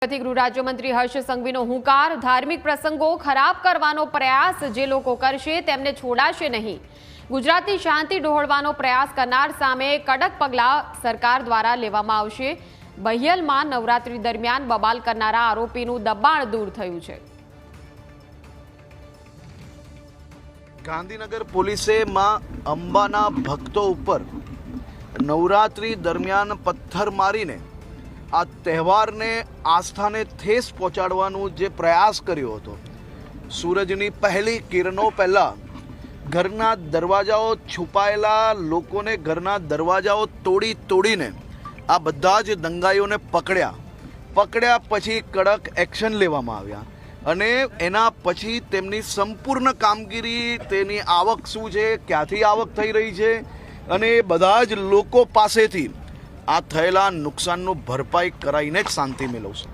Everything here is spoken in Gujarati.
ગૃહ રાજ્યમંત્રી હર્ષ સંઘવીનો હુંકાર, ધાર્મિક પ્રસંગો ખરાબ કરવાનો પ્રયાસ જે લોકો કરશે તેમને છોડાશે નહીં। ગુજરાતની શાંતિ ડહોળવાનો પ્રયાસ કરનાર સામે કડક પગલાં સરકાર દ્વારા લેવામાં આવશે। બહિયલમાં નવરાત્રી દરમિયાન બબાલ કરનારા આરોપીનું દબાણ દૂર થયું છે। ગાંધીનગર પોલીસે માં અંબાના ભક્તો ઉપર નવરાત્રી દરમિયાન પથ્થર મારીને આ તહેવારને આસ્થાને ઠેસ પહોંચાડવાનો જે પ્રયાસ કર્યો હતો। સૂરજની પહેલી કિરણો પહેલાં ઘરના દરવાજાઓ છુપાયેલા લોકોને ઘરના દરવાજાઓ તોડીને આ બધા જ દંગાઈઓને પકડ્યા પછી કડક એક્શન લેવામાં આવ્યા અને એના પછી તેમની સંપૂર્ણ કામગીરી, તેની આવક શું છે, ક્યાંથી આવક થઈ રહી છે અને બધા જ લોકો પાસેથી આ થયેલા નુકસાનનું ભરપાઈ કરાવીને જ શાંતિ મેળવશે।